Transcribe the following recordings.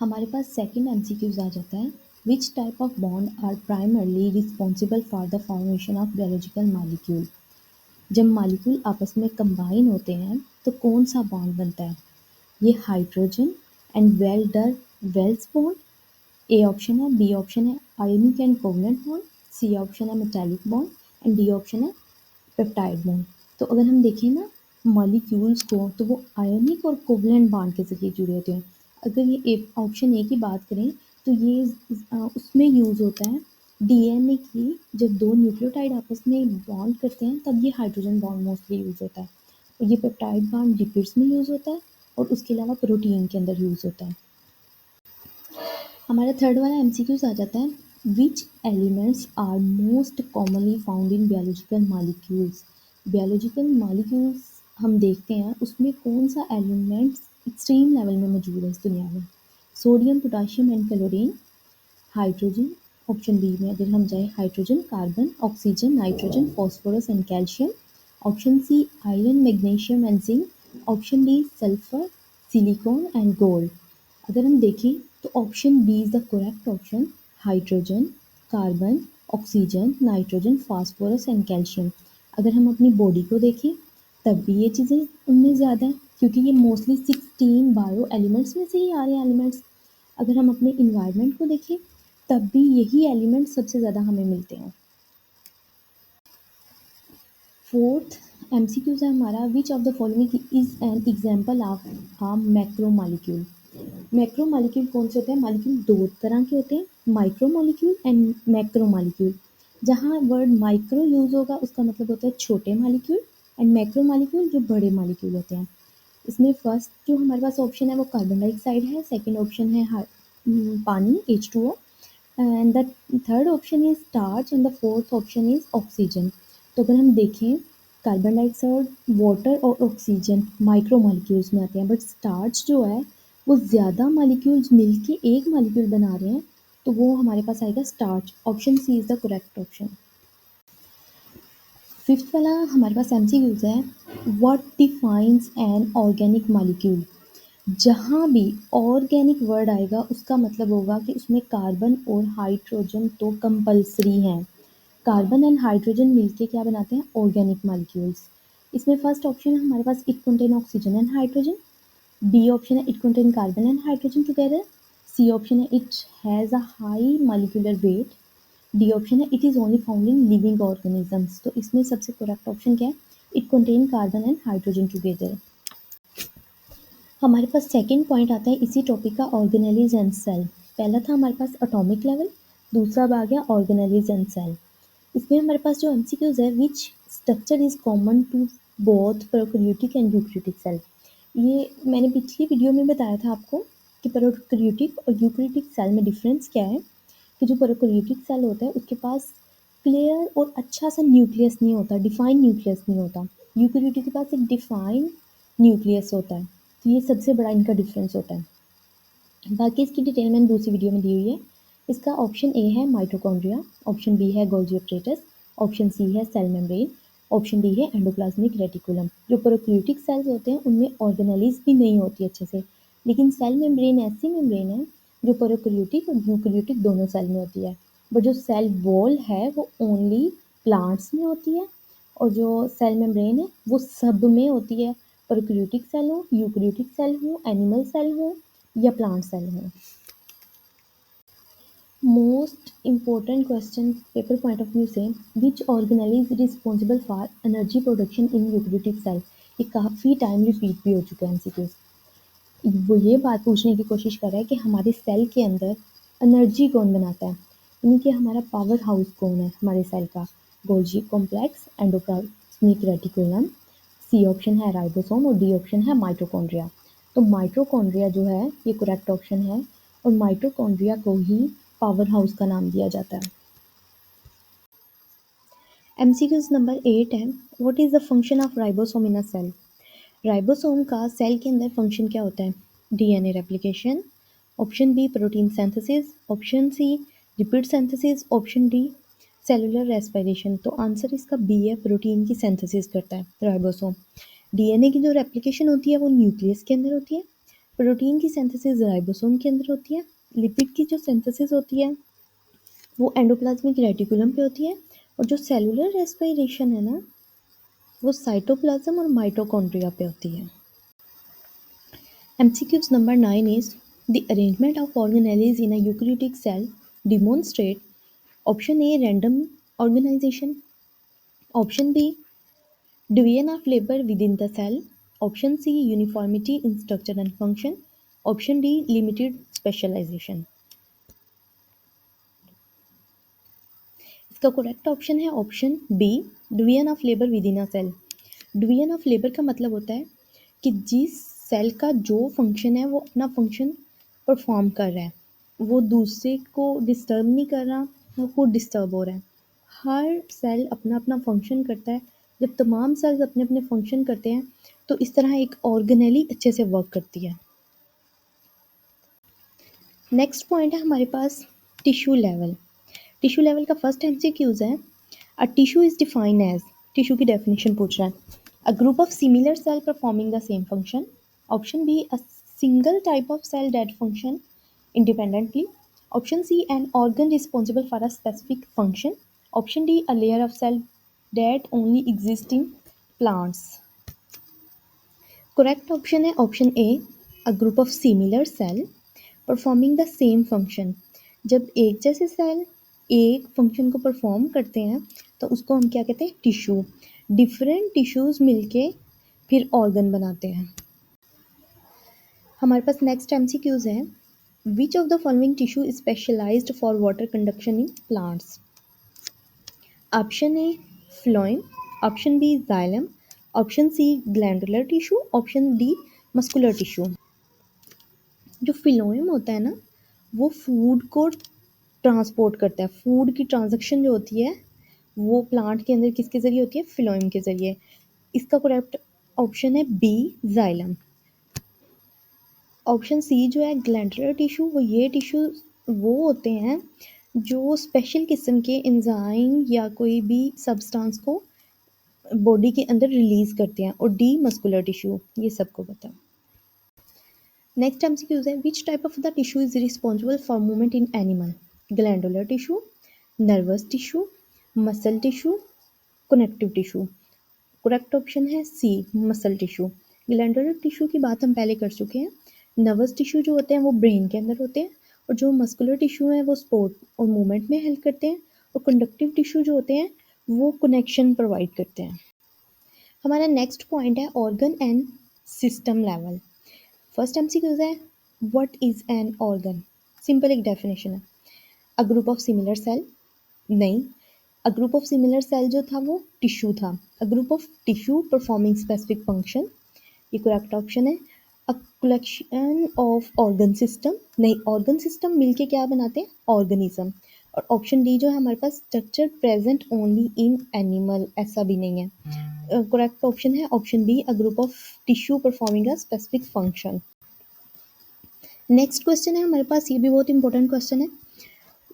हमारे पास second MCQs आ जाता है। Which type of bond are primarily responsible for the formation of biological molecule. जब मॉलिक्यूल आपस में कंबाइन होते हैं तो कौन सा बॉन्ड बनता है? ये hydrogen and Waals bond A option है, बी ऑप्शन है ionic and covalent bond, C option है metallic bond and D option है पेप्टाइड बॉन्ड। तो अगर हम देखें ना मॉलिक्यूल्स को तो वो आयोनिक और कोवलेंट बॉन्ड के ज़रिए जुड़े होते हैं। अगर ये ऑप्शन ए की बात करें तो ये उसमें यूज़ होता है डीएनए की। जब दो न्यूक्लियोटाइड आपस में बॉन्ड करते हैं तब ये हाइड्रोजन बॉन्ड मोस्टली यूज़ होता है। और ये पेप्टाइड बॉन्ड लिपिड्स में यूज़ होता है और उसके अलावा प्रोटीन के अंदर यूज़ होता है। हमारा थर्ड वाला एमसीक्यूज आ जाता है। Which elements are most commonly found in biological molecules. Biological molecules हम देखते हैं उसमें कौन सा एलिमेंट्स एक्सट्रीम लेवल में मौजूद है इस दुनिया में? Sodium, potassium and chlorine, hydrogen. Option B में अगर हम जाएँ hydrogen, carbon, oxygen, nitrogen, phosphorus and calcium. Option C iron, magnesium and zinc. Option D sulphur, silicon and gold. अगर हम देखें तो option B is the correct option. Hydrogen, carbon, oxygen, nitrogen, phosphorus and calcium. अगर हम अपनी body को देखें तब भी ये चीज़ें उनमें ज़्यादा है क्योंकि ये मोस्टली 16 बायो एलिमेंट्स में से ही आ रहे हैं एलिमेंट्स। अगर हम अपने इन्वायरमेंट को देखें तब भी यही एलिमेंट्स सबसे ज़्यादा हमें मिलते हैं। फोर्थ एमसीक्यूज है हमारा। विच of the following is an example of a macro molecule. Macro molecule कौन से होते हैं? मॉलिक्यूल दो तरह के होते हैं, micro molecule and macro molecule. जहाँ वर्ड माइक्रो यूज होगा उसका मतलब होता है छोटे मॉलिक्यूल एंड मैक्रो मॉलिक्यूल जो बड़े मॉलिक्यूल होते हैं। इसमें फर्स्ट जो हमारे पास ऑप्शन है वो कार्बन डाइऑक्साइड है, सेकंड ऑप्शन है पानी H2O and the third option is starch and the fourth option is oxygen. तो अगर हम देखें कार्बन डाइऑक्साइड, वाटर और ऑक्सीजन माइक्रो मॉलिक्यूल्स में आते हैं बट स्टार्च जो है वो ज़्यादा मॉलिक्यूल्स मिलके एक मॉलिक्यूल बना रहे हैं तो वो हमारे पास आएगा starch. Option C is the correct option. Fifth वाला हमारे पास एमसीक्यूज है। What defines an organic molecule. जहाँ भी ऑर्गेनिक वर्ड आएगा उसका मतलब होगा कि उसमें कार्बन और हाइड्रोजन तो कंपलसरी हैं। कार्बन एंड हाइड्रोजन मिलके क्या बनाते हैं? Organic molecules. इसमें फर्स्ट ऑप्शन है हमारे पास it contain oxygen and hydrogen, B option है it contain carbon and hydrogen together, C option है it has a high molecular weight, D option है it is only found in living organisms. तो इसमें सबसे correct option क्या है? It contain carbon and hydrogen together. हमारे पास second point आता है इसी टॉपिक का, ऑर्गेनेलीज एंड सेल। पहला था हमारे पास एटॉमिक लेवल, दूसरा अब आ गया ऑर्गेनेलीज एंड सेल। इसमें हमारे पास जो एमसीक्यूज है, which structure is common to both prokaryotic and eukaryotic cell. ये मैंने पिछली वीडियो में बताया था आपको कि प्रोकैरियोटिक और यूकैरियोटिक सेल में डिफरेंस क्या है। कि जो प्रोकैरियोटिक सेल होता है उसके पास क्लियर और अच्छा सा न्यूक्लियस नहीं होता, डिफाइंड न्यूक्लियस नहीं होता। यूकैरियोटिक के पास एक डिफाइंड न्यूक्लियस होता है। तो ये सबसे बड़ा इनका डिफरेंस होता है। बाकी इसकी डिटेल मैंने दूसरी वीडियो में दी हुई है। इसका ऑप्शन ए है माइटोकॉन्ड्रिया, ऑप्शन बी है गोल्जी ऑपरेटस, ऑप्शन सी है सेल मेम्ब्रेन, ऑप्शन डी है एंडोप्लाज्मिक रेटिकुलम। जो प्रोकैरियोटिक सेल्स होते हैं उनमें ऑर्गेनेलीज भी नहीं होती अच्छे से, लेकिन सेल मेम्ब्रेन ऐसी मेम्ब्रेन है जो प्रोकैरियोटिक और यूकैरियोटिक दोनों सेल में होती है। बट जो सेल वॉल है वो ओनली प्लांट्स में होती है और जो सेल मेम्ब्रेन है वो सब में होती है। प्रोकैरियोटिक सेल हो, यूकैरियोटिक सेल हो, एनिमल सेल हो या प्लांट सेल हो। Most important question paper point of view से, which organelle is responsible for energy production in eukaryotic cell. ये काफ़ी टाइम रिपीट भी हो चुका है एमसीक्यूज। वो ये बात पूछने की कोशिश कर रहा है कि हमारे सेल के अंदर एनर्जी कौन बनाता है, यानी कि हमारा पावर हाउस कौन है हमारे सेल का। Golgi complex, endoplasmic reticulum, C option है राइबोसोम और डी ऑप्शन है माइटोकॉन्ड्रिया। तो माइटोकॉन्ड्रिया जो है ये करेक्ट ऑप्शन है और माइटोकॉन्ड्रिया को ही पावर हाउस का नाम दिया जाता है। एमसीक्यूज नंबर 8 है। What is the function of ribosome in a cell. Ribosome का सेल के अंदर फंक्शन क्या होता है? DNA replication, option B protein synthesis, option C lipid synthesis, option D cellular respiration. तो आंसर इसका बी है, प्रोटीन की सिंथेसिस करता है राइबोसोम। डीएनए की जो रेप्लिकेशन होती है वो न्यूक्लियस के अंदर होती है, प्रोटीन की सिंथेसिस राइबोसोम के अंदर होती है। लिपिड की जो सिंथेसिस होती है वो एंडोप्लाज्मिक रेटिकुलम पे होती है। और जो सेलुलर रेस्पिरेशन है ना, वो साइटोप्लाज्म और माइटोकॉन्ड्रिया पे होती है। MCQs number 9 is the arrangement of organelles in a eukaryotic cell demonstrate option A random organization, option B division of labor within the cell, option C uniformity in structure and function, option D limited specialization। इसका correct option है option B, division of labour within a cell. Division of labour का मतलब होता है कि जिस cell का जो फंक्शन है वो अपना फंक्शन परफॉर्म कर रहा है, वो दूसरे को डिस्टर्ब नहीं कर रहा, वो खुद डिस्टर्ब हो रहा है। हर सेल अपना अपना फंक्शन करता है। जब तमाम सेल्स अपने अपने फंक्शन करते हैं तो इस तरह एक ऑर्गेनेली अच्छे से वर्क करती है। नेक्स्ट पॉइंट है हमारे पास टिश्यू लेवल। टिश्यू लेवल का फर्स्ट एमसीक्यूज है, a tissue is defined as, tissue की डेफिनेशन पूछ रहा है, a group of similar cell performing the same function, option B a single type of cell that function independently, option C an organ responsible for a specific function, option D a layer of cell that only exists in plants। Correct option है option A, a group of similar cell performing the same function. जब एक जैसे cell एक function को perform करते हैं तो उसको हम क्या कहते हैं, टिश्यू। डिफरेंट टिश्यूज मिलके फिर ऑर्गन बनाते हैं। हमारे पास नेक्स्ट एमसीक्यूज है, which of the following tissue is specialised for water conduction in plants. Option A phloem, option B xylem, option C glandular tissue, option D muscular tissue. जो phloem होता है ना, वो फूड को ट्रांसपोर्ट करता है। Food की ट्रांजैक्शन जो होती है वो प्लांट के अंदर किसके ज़रिए होती है, फिलोएम के ज़रिए। इसका करेक्ट ऑप्शन है बी जाइलम। ऑप्शन सी जो है ग्लैंडुलर टिश्यू, वो ये टिश्यू वो होते हैं जो स्पेशल किस्म के एंजाइम या कोई भी सब्सटेंस को बॉडी के अंदर रिलीज करते हैं। और डी मस्कुलर टिश्यू, ये सबको पता है। नेक्स्ट एमसीक्यूज है, which type of the tissue is responsible for movement in animal, glandular tissue, nervous tissue, muscle tissue, connective tissue. Correct option है सी मसल टिश्यू। ग्लैंडुलर टिश्यू की बात हम पहले कर चुके हैं। नर्वस टिश्यू जो होते हैं वो ब्रेन के अंदर होते हैं, और जो मस्कुलर टिश्यू है वो स्पोर्ट और मूवमेंट में हेल्प करते हैं, और कंडक्टिव टिश्यू जो होते हैं वो कनेक्शन प्रोवाइड करते हैं। हमारा नेक्स्ट पॉइंट है organ and system level. First MCQs है, what is an organ. Simple एक डेफिनेशन है, a group of similar cell. नहीं, a group of similar cell जो था वो टिश्यू था। A group of tissue performing specific function, ये करेक्ट ऑप्शन है। A collection of organ system, नहीं, ऑर्गन सिस्टम मिलके क्या बनाते हैं, ऑर्गेनिज्म। और ऑप्शन डी जो है हमारे पास, structure present only in animal, ऐसा भी नहीं है। करेक्ट ऑप्शन है option B, a group of tissue performing a specific function. Next question है हमारे पास, ये भी बहुत इंपॉर्टेंट क्वेश्चन है,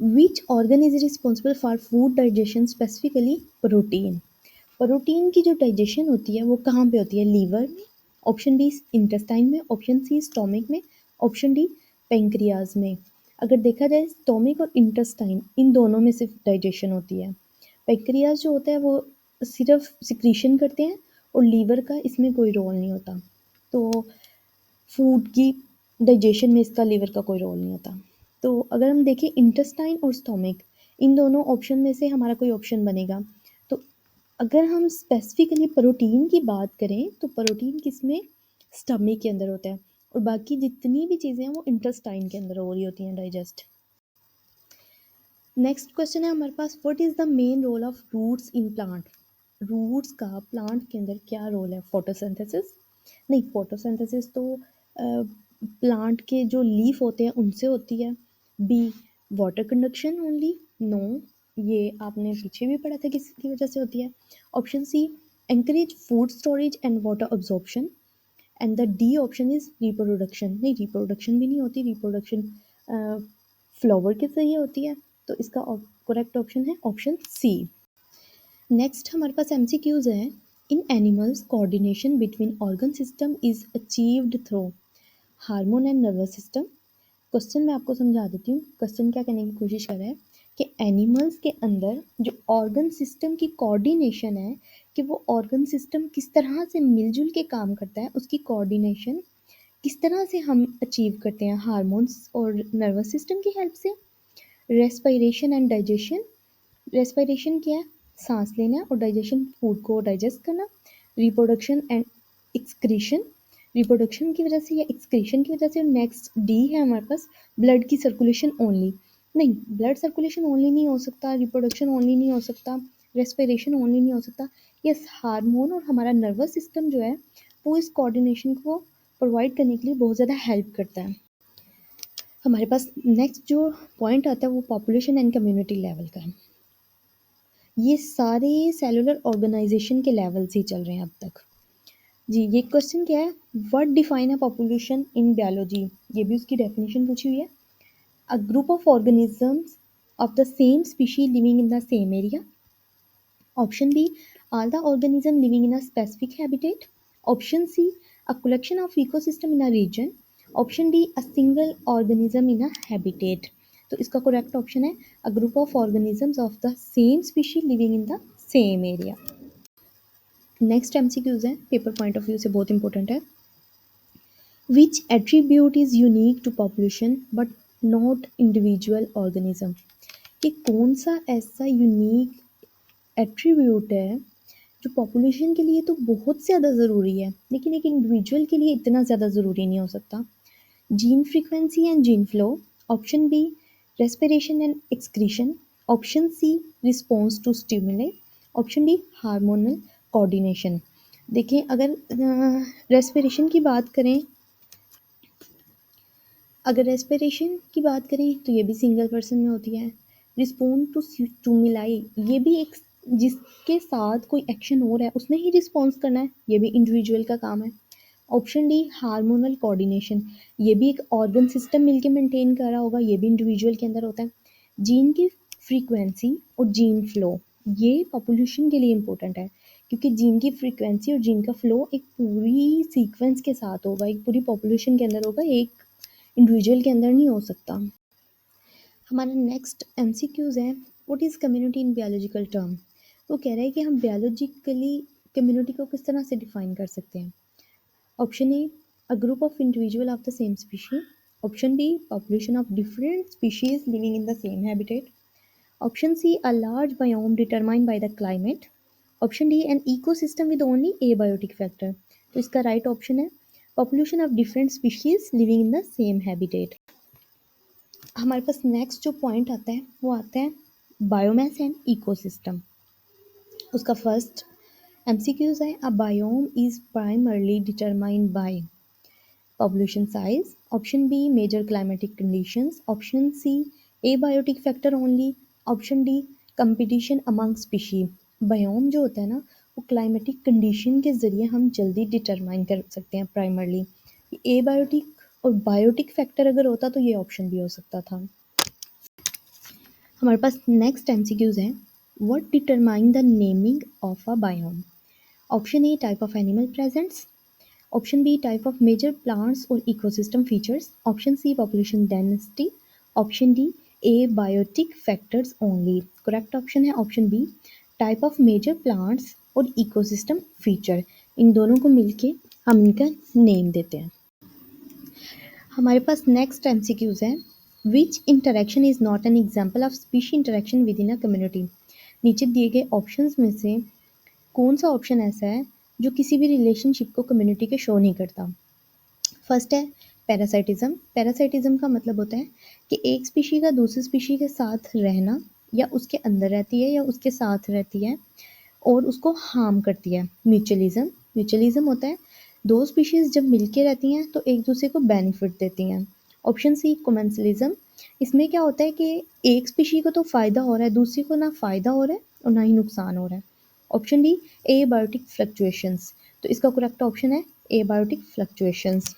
which organ is responsible for food digestion, specifically protein. Protein की जो डाइजेशन होती है वो कहाँ पे होती है, लीवर में, ऑप्शन बी इंटेस्टाइन में, ऑप्शन सी स्टोमिक में, ऑप्शन डी पेंक्रियाज में। अगर देखा जाए स्टोमिक और इंटेस्टाइन इन दोनों में सिर्फ डाइजेशन होती है। पेंक्रियाज जो होता है वो सिर्फ सिक्रीशन करते हैं, और लीवर का इसमें कोई रोल नहीं होता। तो फूड की डाइजेशन में इसका लीवर का कोई रोल नहीं होता। तो अगर हम देखें इंटेस्टाइन और स्टोमिक, इन दोनों ऑप्शन में से हमारा कोई ऑप्शन बनेगा। तो अगर हम स्पेसिफिकली प्रोटीन की बात करें तो प्रोटीन किसमें, स्टमक के अंदर होता है, और बाकी जितनी भी चीज़ें हैं वो इंटेस्टाइन के अंदर हो रही होती हैं डाइजेस्ट। नेक्स्ट क्वेश्चन है हमारे पास, what is the main role of roots in plant. Roots का प्लांट के अंदर क्या रोल है, फोटोसिंथेसिस। नहीं, फोटोसिंथेसिस तो प्लांट के जो लीफ होते हैं उनसे होती है। B water conduction only, no, ये आपने पीछे भी पढ़ा था किसकी वजह से होती है। Option C anchorage food storage and water absorption, and the D option is reproduction. नहीं, रिप्रोडक्शन भी नहीं होती, रिप्रोडक्शन फ्लावर के जरिए होती है। तो इसका करेक्ट ऑप्शन है ऑप्शन सी। नेक्स्ट हमारे पास एमसीक्यूज है, in animals coordination between organ system is achieved through, hormone and nervous system. Question मैं आपको समझा देती हूँ। क्वेश्चन क्या करने की कोशिश कर रहा है कि एनिमल्स के अंदर जो ऑर्गन सिस्टम की कोऑर्डिनेशन है, कि वो ऑर्गन सिस्टम किस तरह से मिलजुल के काम करता है, उसकी कोऑर्डिनेशन किस तरह से हम अचीव करते हैं हार्मोन्स और नर्वस सिस्टम की हेल्प से। Respiration and digestion. रेस्पिरेशन क्या है? सांस लेना, और डाइजेशन फूड को डाइजेस्ट करना। Reproduction and excretion. रिप्रोडक्शन की वजह से या एक्सक्रीशन की वजह से। नेक्स्ट डी है हमारे पास ब्लड की सर्कुलेशन ओनली। नहीं, ब्लड सर्कुलेशन ओनली नहीं हो सकता, रिप्रोडक्शन ओनली नहीं हो सकता, रेस्पिरेशन ओनली नहीं हो सकता। यस, हार्मोन और हमारा नर्वस सिस्टम जो है वो इस कोऑर्डिनेशन को प्रोवाइड करने के लिए बहुत ज़्यादा हेल्प करता है। हमारे पास नेक्स्ट जो पॉइंट आता है वो पॉपुलेशन एंड कम्युनिटी लेवल का है। ये सारे सेलुलर ऑर्गेनाइजेशन के लेवल्स ही चल रहे हैं अब तक। जी, ये क्वेश्चन क्या है? What define a population in biology? ये भी उसकी डेफिनेशन पूछी हुई है। A group of organisms of the same species living in the same area. Option B, all the organisms living in a specific habitat. Option C, a collection of ecosystem in a region. Option D, a single organism in a habitat. तो इसका correct option है a group of organisms of the same species living in the same area. Next MCQs है, paper point of view से बहुत important है। Which attribute is unique to population but not individual organism? कि कौन सा ऐसा unique attribute है जो पॉपुलेशन के लिए तो बहुत ज़्यादा ज़रूरी है लेकिन एक इंडिविजुअल के लिए इतना ज़्यादा ज़रूरी नहीं हो सकता। Gene frequency and gene flow. Option B, respiration and excretion. Option C, response to stimuli. Option D, hormonal coordination. देखें, अगर रेस्पिरेशन की बात करें, अगर रेस्पिरेशन की बात करें तो ये भी सिंगल पर्सन में होती है। रिस्पॉन्ड टू स्टिमुलाई, ये भी एक जिसके साथ कोई एक्शन हो रहा है उसने ही रिस्पॉन्स करना है, ये भी इंडिविजुअल का काम है। ऑप्शन डी, हार्मोनल कोऑर्डिनेशन, ये भी एक ऑर्गन सिस्टम मिलके मेंटेन कर रहा होगा, ये भी इंडिविजुअल के अंदर होता है। जीन की फ्रीक्वेंसी और जीन फ्लो, ये पॉपुलेशन के लिए इम्पोर्टेंट है क्योंकि जीन की फ्रीक्वेंसी और जीन का फ्लो एक पूरी सीक्वेंस के साथ होगा, एक पूरी पॉपुलेशन के अंदर होगा, एक इंडिविजुअल के अंदर नहीं हो सकता। हमारा नेक्स्ट एमसीक्यूज है, what is community in biological term? वो कह रहा है कि हम बायोलॉजिकली कम्युनिटी को किस तरह से डिफाइन कर सकते हैं। Option A, a group of individual of the same species. Option B, population of different species living in the same habitat. Option C, a large biome determined by the climate. Option D, an ecosystem with only abiotic factor. तो इसका right option है population of different species living in the same habitat. हमारे पास next जो point आता है वो आता है बायोमास एंड इकोसिस्टम। उसका फर्स्ट एमसीक्यूज है, a biome is primarily determined by population size. Option B, major climatic conditions. Option C, abiotic factor only. Option D, competition among species. Biome जो होता है ना, वो क्लाइमेटिक कंडीशन के ज़रिए हम जल्दी डिटरमाइन कर सकते हैं प्राइमरली। एबायोटिक और बायोटिक फैक्टर अगर होता तो ये ऑप्शन भी हो सकता था। हमारे पास नेक्स्ट एमसीक्यूज है, what determine the naming of a biome? Option A, type of animal presents. Option B, type of major plants और ecosystem features. Option C, population density. Option D, abiotic factors only. Correct option है option B, type of major plants और ecosystem feature. इन दोनों को मिलके हम इनका name देते हैं। हमारे पास नेक्स्ट एमसीक्यूज है, which interaction is not an example of species interaction within a community? नीचे दिए गए ऑप्शंस में से कौन सा ऑप्शन ऐसा है जो किसी भी रिलेशनशिप को कम्युनिटी के शो नहीं करता? फर्स्ट है पैरासाइटिज्म। पैरासाइटिज्म का मतलब होता है कि एक स्पीशी का दूसरी स्पीशी के साथ रहना, या उसके अंदर रहती है या उसके साथ रहती है और उसको हार्म करती है। म्यूचुअलिज्म, म्यूचुअलिज्म होता है दो स्पीशीज जब मिलके रहती हैं तो एक दूसरे को बेनिफिट देती हैं। ऑप्शन सी, कोमेंसलिज्म, इसमें क्या होता है कि एक स्पीशी को तो फ़ायदा हो रहा है, दूसरी को ना फ़ायदा हो रहा है और ना ही नुकसान हो रहा है। ऑप्शन डी, एबायोटिक फ्लक्चुएशंस, तो इसका करेक्ट ऑप्शन है एबायोटिक फ्लक्चुएशंस।